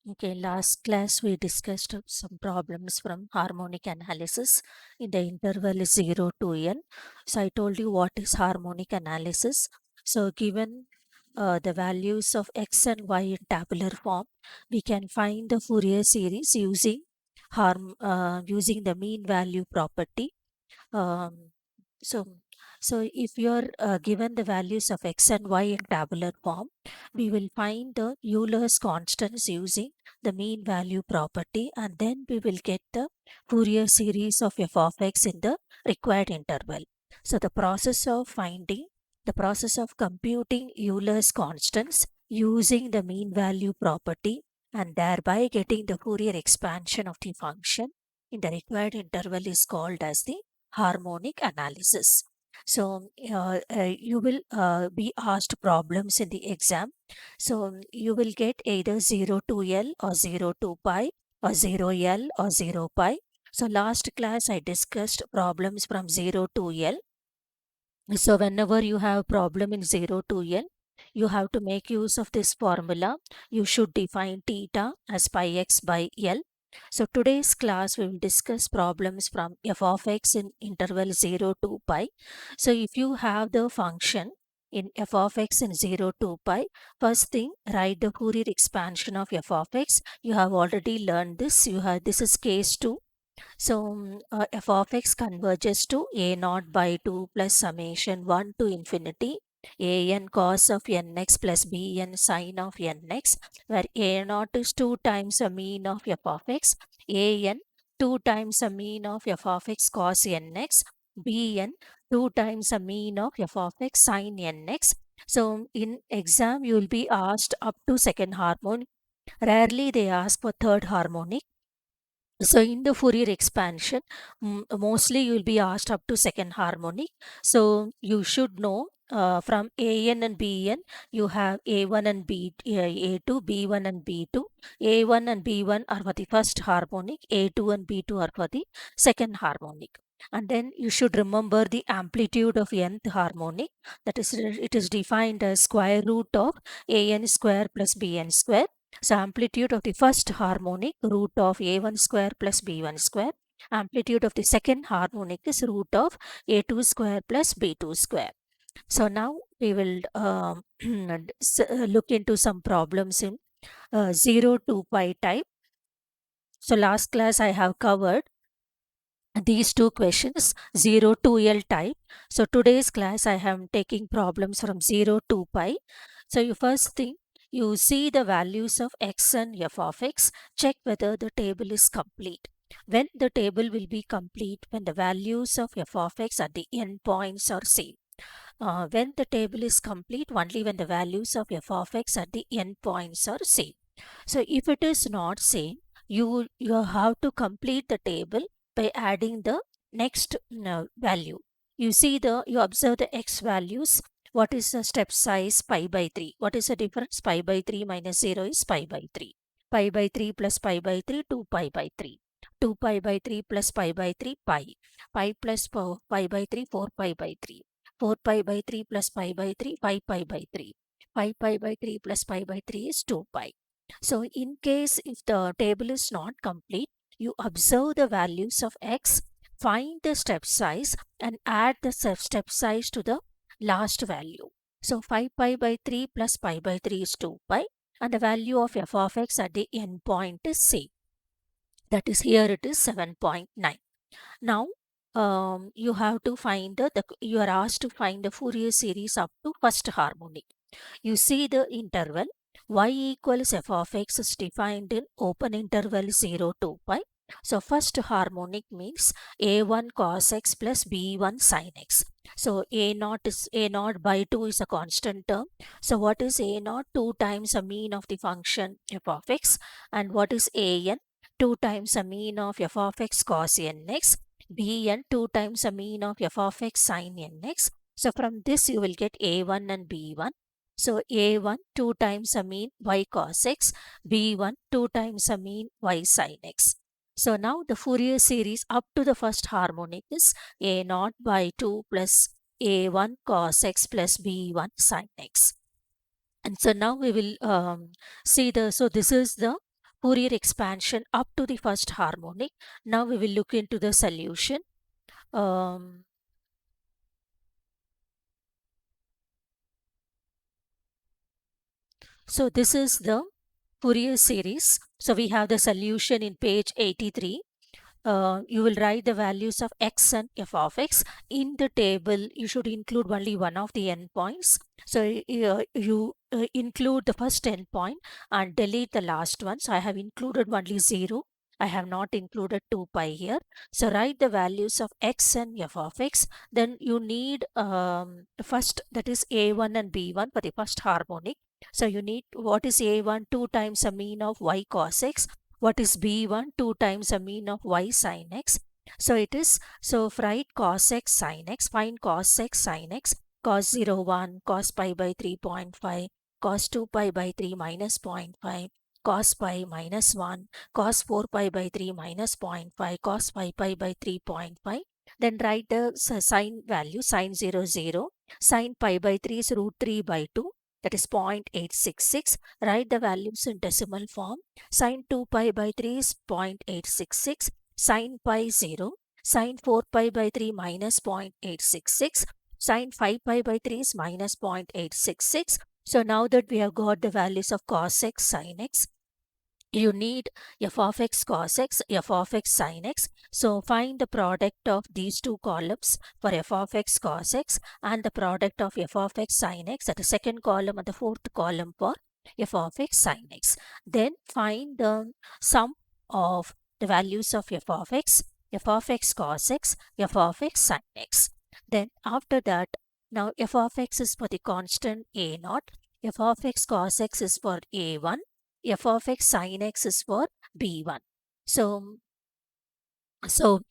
Okay, last class we discussed some problems from harmonic analysis in the interval 0 to n. So I told you what is harmonic analysis. So given the values of x and y in tabular form, we can find the Fourier series using the mean value property. Um, so, so if you're given the values of x and y in tabular form, we will find the Euler's constants using the mean value property, and then we will get the Fourier series of f of x in the required interval. So the process of computing Euler's constants using the mean value property and thereby getting the Fourier expansion of the function in the required interval is called as the harmonic analysis. So you will be asked problems in the exam. So you will get either 0 to L or 0 to pi or 0 L or 0 pi. So last class I discussed problems from 0 to L. So whenever you have problem in 0 to L, you have to make use of this formula. You should define theta as pi x by L. So today's class we will discuss problems from f of x in interval 0 to pi. So if you have the function in f of x in 0 to pi, first thing write the Fourier expansion of f of x. You have already learned this. This is case 2. So f of x converges to a naught by 2 plus summation 1 to infinity a n cos of nx plus b n sine of nx, where a naught is 2 times the mean of f of x, a n 2 times the mean of f of x cos nx, b n 2 times the mean of f of x sine nx. So in exam you will be asked up to second harmonic. Rarely they ask for third harmonic. So in the Fourier expansion, mostly you will be asked up to second harmonic. So you should know from an and bn, you have a1 and a2, b1 and b2. A1 and b1 are for the first harmonic, a2 and b2 are for the second harmonic. And then you should remember the amplitude of nth harmonic. That is, it is defined as square root of an square plus bn square. So amplitude of the first harmonic root of a1 square plus b1 square. Amplitude of the second harmonic is root of a2 square plus b2 square. So now we will look into some problems in 0 to pi type. So last class I have covered these two questions 0 to L type. So today's class I am taking problems from 0 to pi. So you first thing, you see the values of x and f of x, check whether the table is complete. When the table will be complete, when the values of f of x at the endpoints are same. When the table is complete, only when the values of f of x at the endpoints are same. So if it is not same, you have to complete the table by adding the next value. You observe the x values. What is the step size? Pi by 3. What is the difference? Pi by 3 minus 0 is pi by 3. Pi by 3 plus pi by 3, 2 pi by 3. 2 pi by 3 plus pi by 3, pi. Pi plus pi by 3, 4 pi by 3. 4 pi by 3 plus pi by 3, 5 pi by 3. 5 pi by 3 plus pi by 3 is 2 pi. So in case if the table is not complete, you observe the values of x, find the step size and add the step size to the last value. So 5 pi by 3 plus pi by 3 is 2 pi, and the value of f of x at the end point is same. That is, here it is 7.9. Now you have to find you are asked to find the Fourier series up to first harmonic. You see the interval y equals f of x is defined in open interval 0 to pi. So first harmonic means a1 cos x plus b1 sin x. So a naught by 2 is a constant term. So what is a naught? 2 times the mean of the function f of x. And what is an? 2 times the mean of f of x cos nx. bn 2 times the mean of f of x sin nx. So from this you will get a1 and b1. So a1 2 times the mean y cos x, b1 2 times the mean y sin x. So now the Fourier series up to the first harmonic is a naught by 2 plus a1 cos x plus b1 sin x. And so now we will see so this is the Fourier expansion up to the first harmonic. Now we will look into the solution. So this is the Fourier series. So we have the solution in page 83. You will write the values of x and f of x. In the table, you should include only one of the endpoints. So you include the first endpoint and delete the last one. So I have included only 0. I have not included 2 pi here. So write the values of x and f of x. Then you need first, that is a1 and b1 for the first harmonic. So you need, what is a1? 2 times the mean of y cos x. What is b1? 2 times the mean of y sin x. So it is, so write cos x sin x, find cos x sin x, cos 0 1, cos pi by 3.5, cos 2 pi by 3 minus 0.5, cos pi minus 1, cos 4 pi by 3 minus 0.5, cos 5 pi by 3.5. Then write the sine value, sine 0 0, sine pi by 3 is root 3 by 2, that is 0.866. Write the values in decimal form. Sine 2 pi by 3 is 0.866. Sine pi 0. Sine 4 pi by 3 minus 0.866. Sine 5 pi by 3 is minus 0.866. So now that we have got the values of cos x, sin x, you need f of x cos x, f of x sin x. So find the product of these two columns for f of x cos x and the product of f of x sin x at the second column and the fourth column for f of x sin x. Then find the sum of the values of f of x cos x, f of x sin x. Then after that, now f of x is for the constant a naught, f of x cos x is for a1, f of x sin x is for b1. So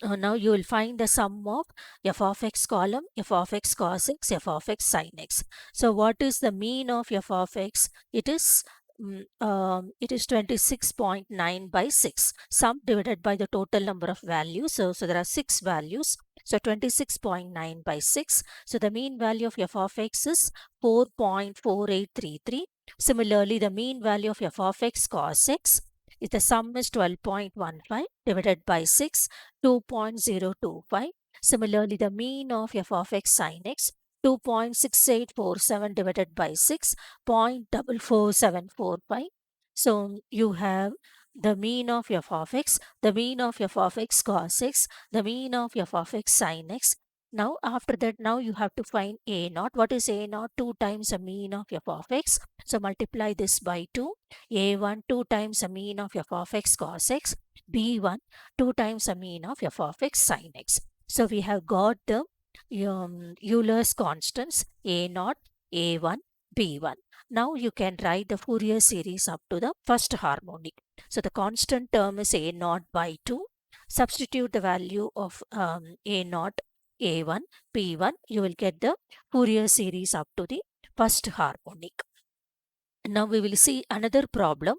now you will find the sum of f of x column, f of x cos x, f of x sin x. So what is the mean of f of x? It is 26.9 by 6. Sum divided by the total number of values. So there are 6 values. So 26.9 by 6. So the mean value of f of x is 4.4833. Similarly, the mean value of f of x cos x, if the sum is 12.15 divided by 6, 2.025. Similarly, the mean of f of x sin x, 2.6847 divided by 6, 0.44745. So you have the mean of f of x, the mean of f of x cos x, the mean of f of x sin x. Now after that, now you have to find a naught. What is a naught? 2 times the mean of f of x. So multiply this by 2. a1 2 times the mean of f of x cos x, b1 2 times the mean of f of x sin x. So we have got the Euler's constants a naught, a1, b1. Now you can write the Fourier series up to the first harmonic. So the constant term is a naught by 2. Substitute the value of a naught, a1, b1. You will get the Fourier series up to the first harmonic. Now we will see another problem.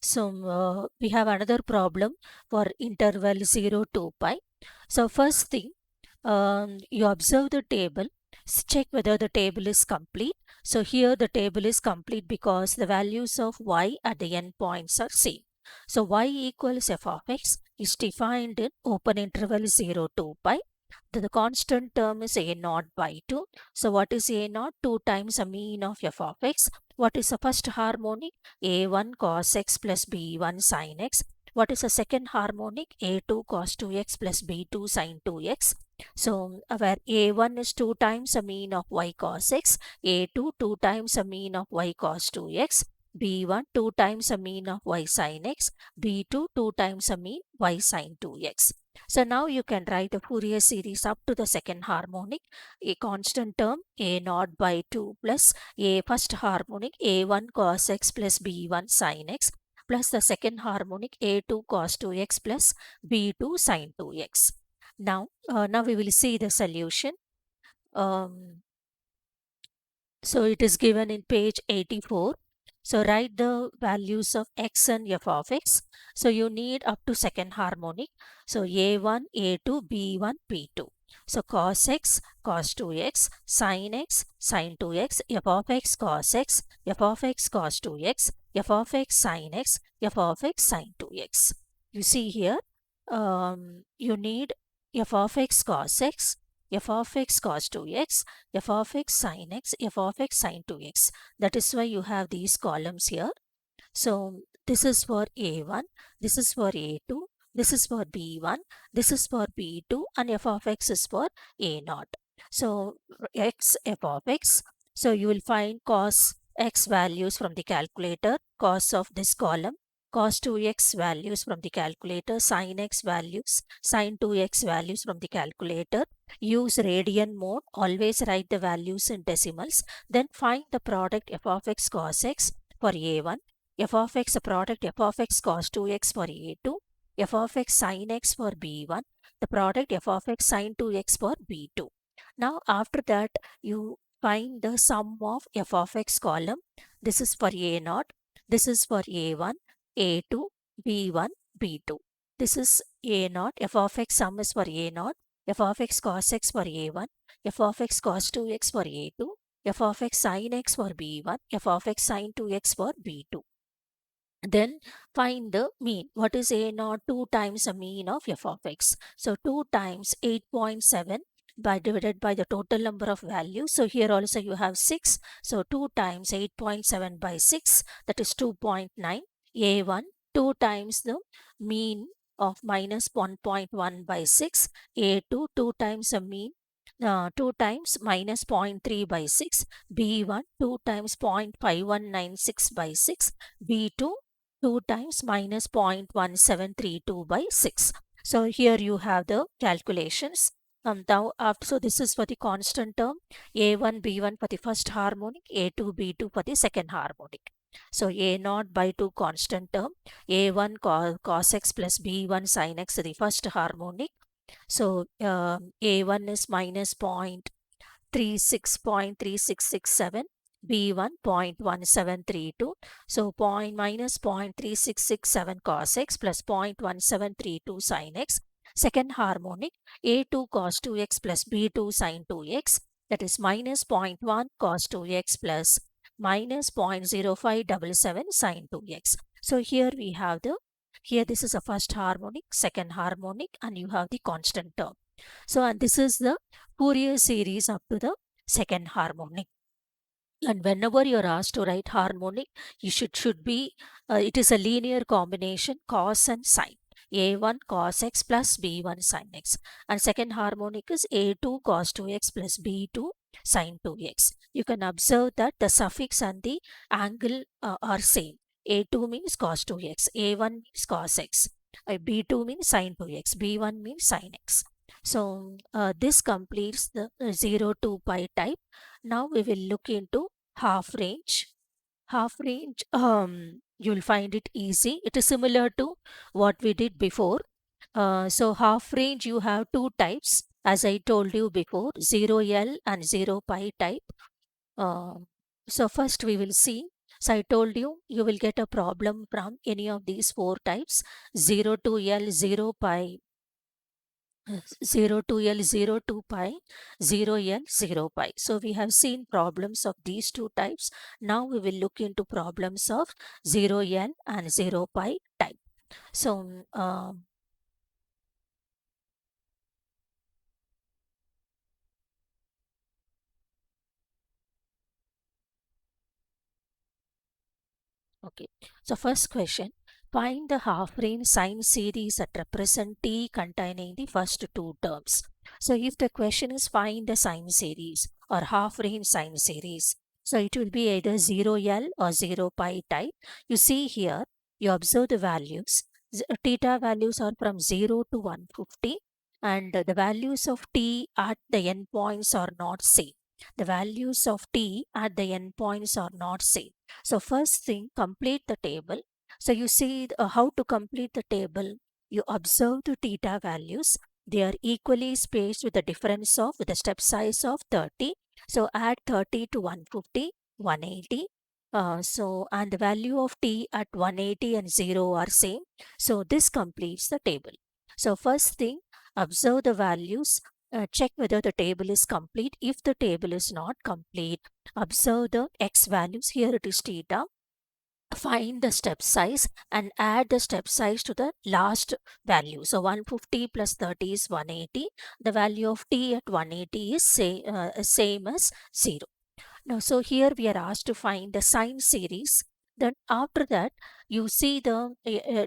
So we have another problem for interval 0 to pi. So first thing, you observe the table, check whether the table is complete. So here the table is complete because the values of y at the endpoints are same. So y equals f of x is defined in open interval 0 to pi. The constant term is a naught by 2. So what is a naught? 2 times the mean of f of x. What is the first harmonic? a1 cos x plus b1 sin x. What is the second harmonic? a2 cos 2x plus b2 sin 2x. So where a1 is 2 times the mean of y cos x, a2 2 times the mean of y cos 2x, b1 2 times the mean of y sin x, b2 2 times the mean y sin 2x. So now you can write the Fourier series up to the second harmonic, a constant term a naught by 2 plus a first harmonic a1 cos x plus b1 sin x plus the second harmonic a2 cos 2x plus b2 sin 2x. Now we will see the solution. So it is given in page 84. So write the values of x and f of x. So you need up to second harmonic. So a1, a2, b1, b2. So cos x, cos 2x, sin x, sin 2x, f of x cos x, f of x cos 2x, f of x sin x, f of x sine 2x. You see here, you need f of x cos x, f of x cos 2x, f of x sine x, f of x sine 2x. That is why you have these columns here. So this is for A1, this is for A2, this is for B1, this is for B2, and f of x is for A0. So x, f of x. So you will find cos x values from the calculator, cos of this column, cos 2x values from the calculator, sin x values, sin 2x values from the calculator. Use radian mode, always write the values in decimals, then find the product f of x cos x for A1, f of x product f of x cos 2x for A2, f of x sin x for B1, the product f of x sin 2x for B2. Now after that you find the sum of f of x column. This is for A0, this is for A1, A2, B1, B2. This is A0, f of x sum is for A0, f of x cos x for A1, f of x cos 2x for A2, f of x sin x for B1, f of x sin 2x for B2. Then find the mean. What is A naught? 2 times the mean of f of x. So 2 times 8.7 by divided by the total number of values. So here also you have 6. So 2 times 8.7 by 6, that is 2.9. A1, 2 times the mean of minus 1.1 by 6. A2, 2 times the mean 2 times minus 0.3 by 6. B1, 2 times 0.5196 by 6. B2, 2 times minus 0.1732 by 6. So here you have the calculations. Now after, so this is for the constant term, A1, B1 for the first harmonic, A2, B2 for the second harmonic. So A0 by 2 constant term, A1 cos x plus B1 sin x the first harmonic. So A1 is minus 0.3667, B1 0.1732. So minus 0.3667 cos x plus 0.1732 sin x. Second harmonic, A2 cos 2x plus B2 sin 2x, that is minus 0.1 cos 2x plus minus 0.0577 sin 2x. So here we have here this is a first harmonic, second harmonic, and you have the constant term. So and this is the Fourier series up to the second harmonic. And whenever you're asked to write harmonic, you should be, it is a linear combination cos and sine. A1 cos x plus B1 sin x. And second harmonic is A2 cos 2x plus B2 sin 2x. You can observe that the suffix and the angle are same. A2 means cos 2x, A1 means cos x, B2 means sin 2x, B1 means sin x. So this completes the 0 to pi type. Now we will look into half range. Half range, you'll find it easy. It is similar to what we did before. So half range, you have two types, as I told you before, 0L and 0 pi type. So first we will see. So I told you, you will get a problem from any of these four types, 0 to L, 0 pi, 0 to L, 0 to pi, 0 L, 0 pi. So we have seen problems of these two types. Now we will look into problems of 0 L and 0 pi type. So okay. So first question, find the half-range sine series that represent t containing the first two terms. So if the question is find the sine series or half-range sine series, so it will be either 0L or 0 pi type. You see here, you observe the values. Theta values are from 0 to 150, and the values of t at the endpoints are not same. The values of t at the endpoints are not same. So first thing, complete the table. So you see how to complete the table. You observe the theta values. They are equally spaced with the difference of with the step size of 30. So add 30 to 150, 180. So and the value of t at 180 and 0 are same. So this completes the table. So first thing, observe the values. Check whether the table is complete. If the table is not complete, observe the x values. Here it is theta. find the step size and add the step size to the last value. So 150 plus 30 is 180. The value of t at 180 is same as 0. Now, so here we are asked to find the sine series. Then after that, you see the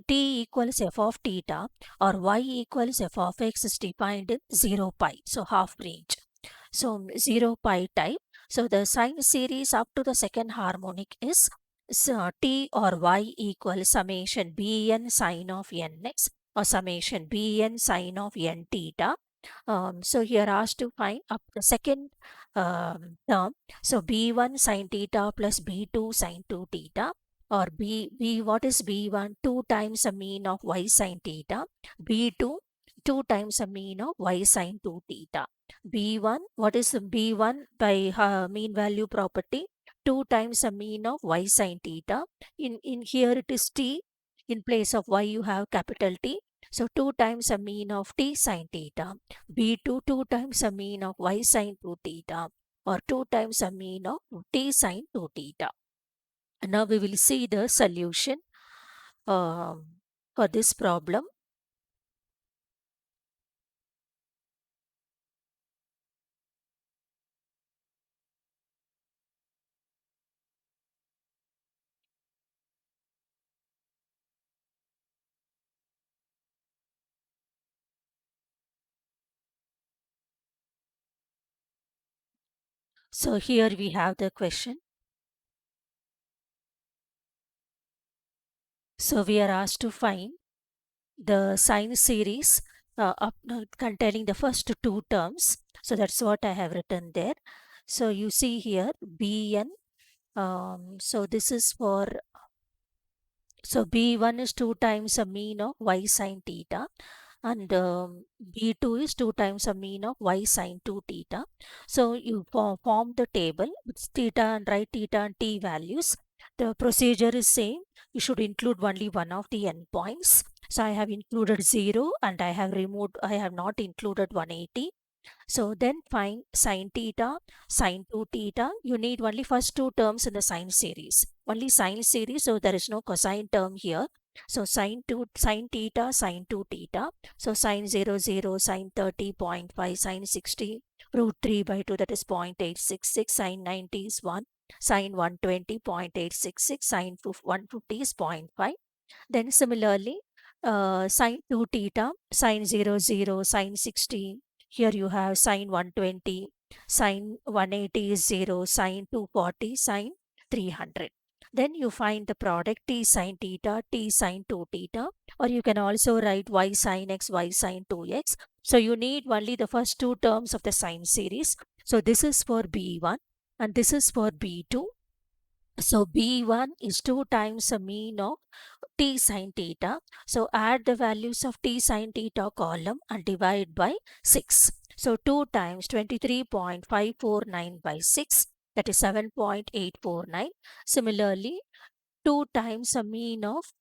t equals f of theta or y equals f of x is defined in 0 pi, so half range. So 0 pi type. So the sine series up to the second harmonic is t or y equals summation bn sine of nx or summation bn sine of n theta. So here asked to find up the second term. So b1 sine theta plus b2 sine 2 theta, or b what is b1? 2 times the mean of y sine theta. b2 2 times the mean of y sine 2 theta. b1, what is the b1 by mean value property? 2 times the mean of y sine theta. In here it is t. In place of y you have capital T. So 2 times the mean of t sine theta. b2 2 times the mean of y sine 2 theta, or 2 times the mean of t sine 2 theta. Now we will see the solution um, for this problem. So here we have the question. So we are asked to find the sine series containing the first two terms. So that's what I have written there. So you see here bn. So this is for, so b1 is 2 times the mean of y sine theta, and b2 is 2 times the mean of y sine 2 theta. So you form the table with theta and write theta and t values. The procedure is same. You should include only one of the endpoints. So I have included 0 and I have not included 180. So then find sine theta, sine 2 theta. You need only first two terms in the sine series. Only sine series, so there is no cosine term here. So sine 2, sine theta, sine 2 theta. So sine 0, 0, sine 30.5, sine 60, root 3 by 2, that is 0.866, sine 90 is 1, sine 120.866, sine 150 is zero point 0.5. Then similarly, sine 2 theta, sine 0, 0, sine 60. Here you have sine 120, sine 180 is 0, sine 240, sine 300. Then you find the product t sine theta, t sine 2 theta, or you can also write y sine x, y sine 2x. So you need only the first two terms of the sine series. So this is for b1 and this is for b2. So b1 is 2 times the mean of t sine theta. So add the values of t sine theta column and divide by 6. So 2 times 23.549 by 6, that is 7.849. Similarly, 2 times the mean of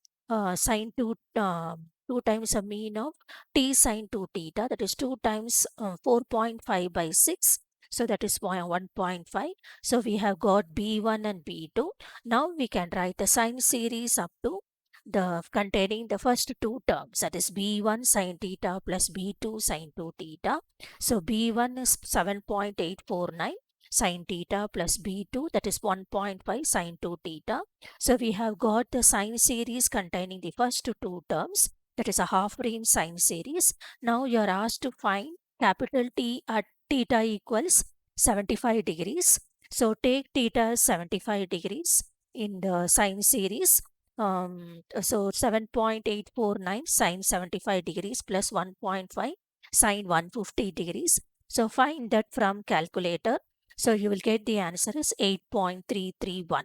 sine 2, 2 times the mean of t sine 2 theta, that is 2 times 4.5 by 6. So that is 1.5. So we have got b1 and b2. Now we can write the sine series up to the containing the first two terms, that is b1 sine theta plus b2 sine 2 theta. So b1 is 7.849 sine theta plus b2, that is 1.5 sine 2 theta. So we have got the sine series containing the first two terms, that is a half range sine series. Now you are asked to find capital T at theta equals 75 degrees. So take theta as 75 degrees in the sine series. So 7.849 sine 75 degrees plus 1.5 sine 150 degrees. So find that from calculator. So you will get the answer is 8.331.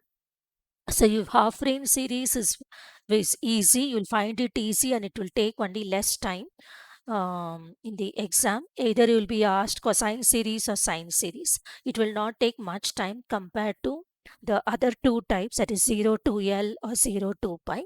So your half range series is easy. You'll find it easy and it will take only less time in the exam. Either you will be asked cosine series or sine series. It will not take much time compared to the other two types, that is 0 to L or 0 to pi.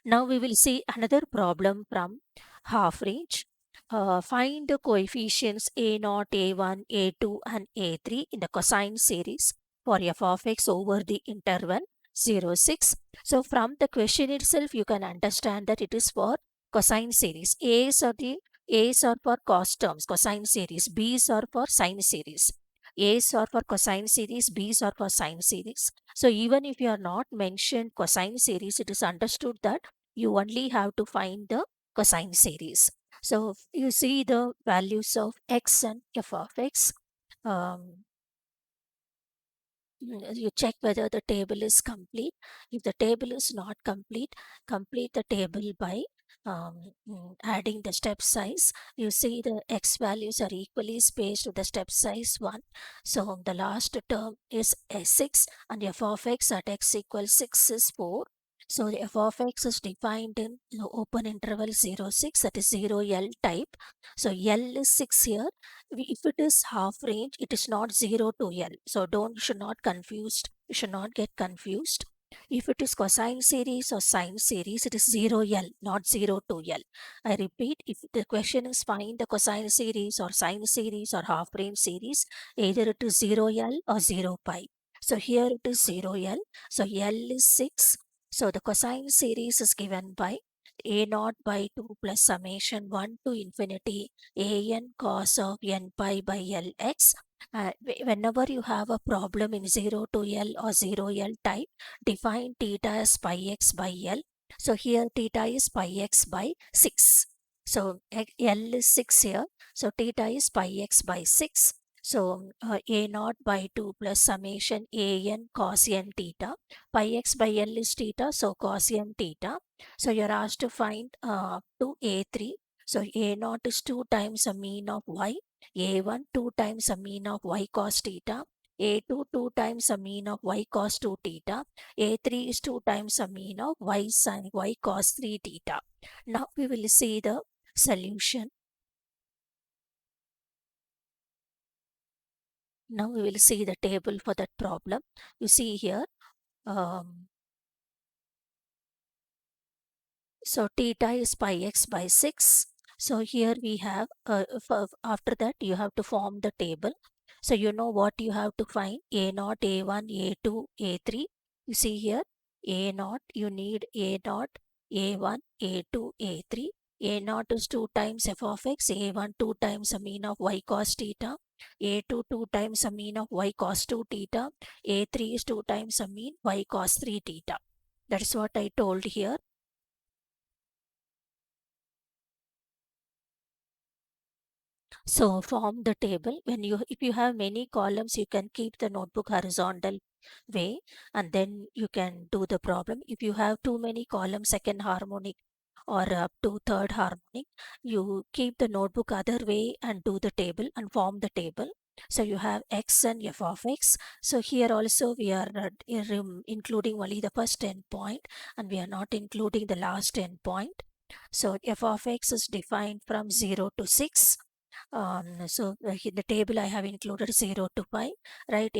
Now we will see another problem from half range. Find the coefficients a0, a1, a2 and a3 in the cosine series for f of x over the interval 0.06. So from the question itself, you can understand that it is for cosine series. A's are for cos terms, cosine series. B's are for sine series. A's are for cosine series, B's are for sine series. So even if you are not mentioned cosine series, it is understood that you only have to find the cosine series. So you see the values of x and f of x. Um, you check whether the table is complete. If the table is not complete, complete the table by adding the step size. You see the x values are equally spaced with the step size 1. So the last term is s6 and f of x at x equals 6 is 4. So the f of x is defined in open interval 0, 6, that is 0 L type. So L is 6 here. If it is half range, it is not 0 to L. So don't should not confused. You should not get confused. If it is cosine series or sine series, it is 0 L, not 0 to L. I repeat, if the question is find the cosine series or sine series or half range series, either it is 0 L or 0 pi. So here it is 0 L. So L is 6. So the cosine series is given by a naught by 2 plus summation 1 to infinity an cos of n pi by Lx. Whenever you have a problem in 0 to L or 0 L type, define theta as pi x by L. So here theta is pi x by 6. So L is 6 here. So theta is pi x by 6. So a naught by 2 plus summation an cos n theta. Pi x by L is theta, so cos n theta. So you're asked to find up to a3. So a naught is 2 times a mean of y, a1 2 times a mean of y cos theta, a2 2 times a mean of y cos 2 theta, a3 is 2 times a mean of y sin y cos 3 theta. Now we will see the solution. Now we will see the table for that problem. You see here, um, so theta is pi x by 6. So here we have, after that you have to form the table. So you know what you have to find, a naught, a1, a2, a3. You see here, a naught, you need a naught, a1, a2, a3. A naught is 2 times f of x, a1 2 times a mean of y cos theta, a2 2 times a mean of y cos 2 theta, a3 is 2 times a mean y cos 3 theta. That's what I told here. So form the table. If you have many columns, you can keep the notebook horizontal way and then you can do the problem. If you have too many columns, second harmonic or up to third harmonic, you keep the notebook other way and do the table and form the table. So you have x and f of x. So here also we are including only the first endpoint and we are not including the last endpoint. So f of x is defined from 0 to 6. So in the table I have included 0 to pi, write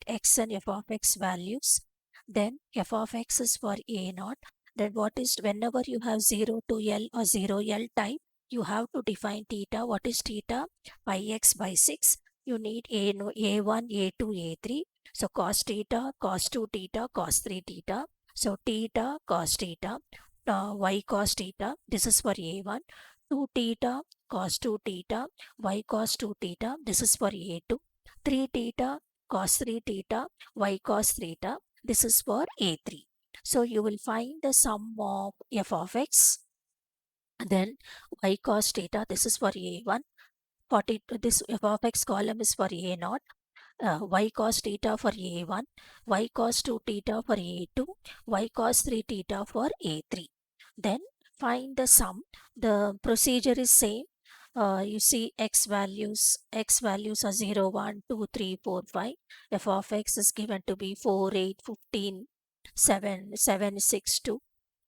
x and f of x values. Then f of x is for a naught. Then what is, whenever you have 0 to L or 0 L type, you have to define theta. What is theta? Pi x by 6. You need a1, a2, a3. So cos theta, cos 2 theta, cos 3 theta. So theta, cos theta, y cos theta. This is for a1. 2 theta, cos 2 theta, y cos 2 theta. This is for a2. 3 theta, cos 3 theta, y cos theta. This is for a3. So you will find the sum of f of x, then y cos theta. This is for a1. 40, this f of x column is for a naught. Y cos theta for a1, y cos 2 theta for a2, y cos 3 theta for a3. Then find the sum. The procedure is same. You see x values are 0, 1, 2, 3, 4, 5. F of x is given to be 4, 8, 15, 7, 7, 6, 2.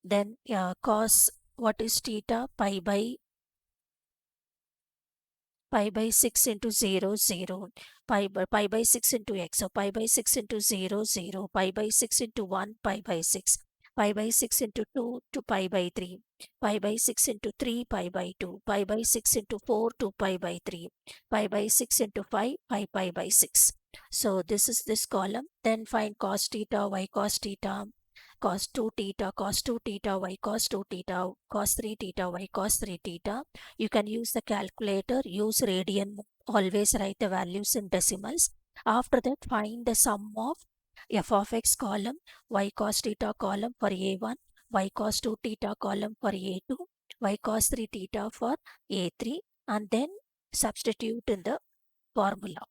Then cos, what is theta? Pi by 6 into 0, 0. Pi by 6 into x. So pi by 6 into 0, 0. Pi by 6 into 1, pi by 6. Pi by 6 into 2 to pi by 3. Pi by 6 into 3, pi by 2. Pi by 6 into 4 to pi by 3. Pi by 6 into 5, pi by 6. So this is this column. Then find cos theta, y cos theta, cos 2 theta, cos 2 theta, y cos 2 theta, cos 3 theta, y cos 3 theta. You can use the calculator, use radian, always write the values in decimals. After that, find the sum of f of x column, y cos theta column for a1, y cos 2 theta column for a2, y cos 3 theta for a3, and then substitute in the formula.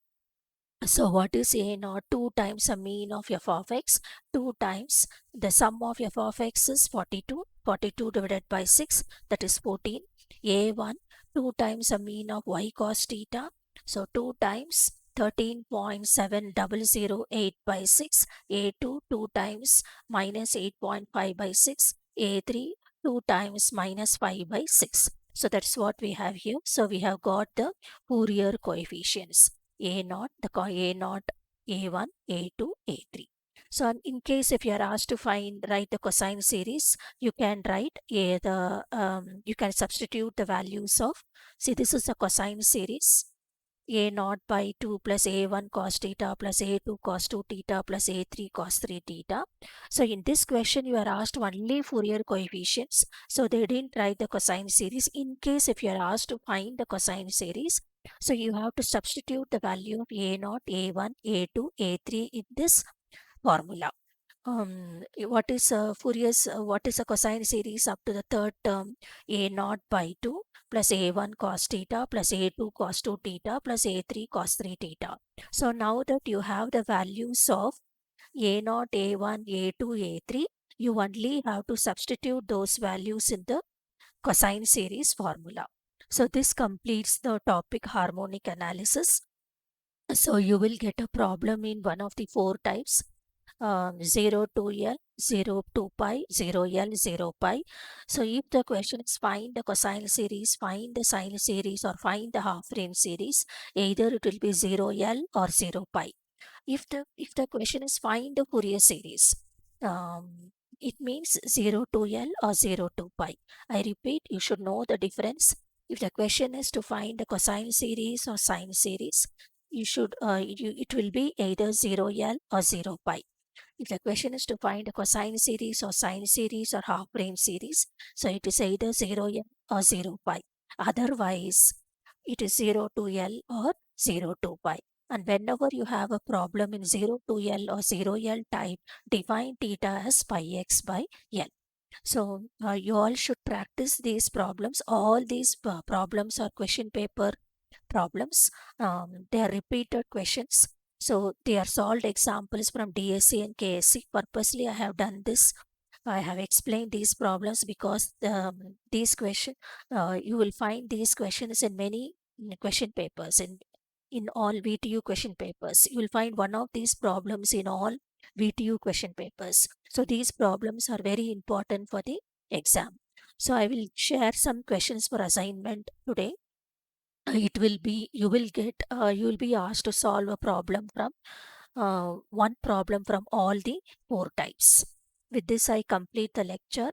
So what is A naught? 2 times the mean of f of x, 2 times the sum of f of x is 42, 42 divided by 6, that is 14. A1, 2 times the mean of y cos theta, so 2 times 13.7008 by 6. A2, 2 times minus 8.5 by 6. A3, 2 times minus 5 by 6. So that's what we have here. So we have got the Fourier coefficients. A naught, A naught, A1, A2, A3. So in case if you are asked to write the cosine series, you can write you can substitute the values of, see this is a cosine series, A naught by 2 plus A1 cos theta plus A2 cos 2 theta plus A3 cos 3 theta. So in this question you are asked only Fourier coefficients. So they didn't write the cosine series. In case if you are asked to find the cosine series, so you have to substitute the value of A naught, A1, A2, A3 in this formula. What is what is a cosine series up to the third term? A naught by 2 plus A1 cos theta plus A2 cos 2 theta plus A3 cos 3 theta. So now that you have the values of A naught, A1, A2, A3, you only have to substitute those values in the cosine series formula. So this completes the topic harmonic analysis. So you will get a problem in one of the four types, 0 to L, 0 to pi, 0 L, 0 pi. So if the question is find the cosine series, find the sine series, or find the half range series, either it will be 0 L or 0 pi. If the question is find the Fourier series, it means 0 to L or 0 to pi. I repeat, you should know the difference. If the question is to find the cosine series or sine series, you should it will be either 0 L or 0 pi. If the question is to find a cosine series or sine series or half range series, so it is either 0 L or 0 pi. Otherwise, it is 0 to L or 0 to pi. And whenever you have a problem in 0 to L or 0 L type, define theta as pi x by L. So you all should practice these problems. All these problems are question paper problems. They are repeated questions. So they are solved examples from DSC and KSC. Purposely, I have done this. I have explained these problems because these questions, you will find these questions in many question papers. In all VTU question papers, you will find one of these problems in all VTU question papers. So these problems are very important for the exam. So I will share some questions for assignment today. It will be you will be asked to solve a problem from one problem from all the four types. With this I complete the lecture.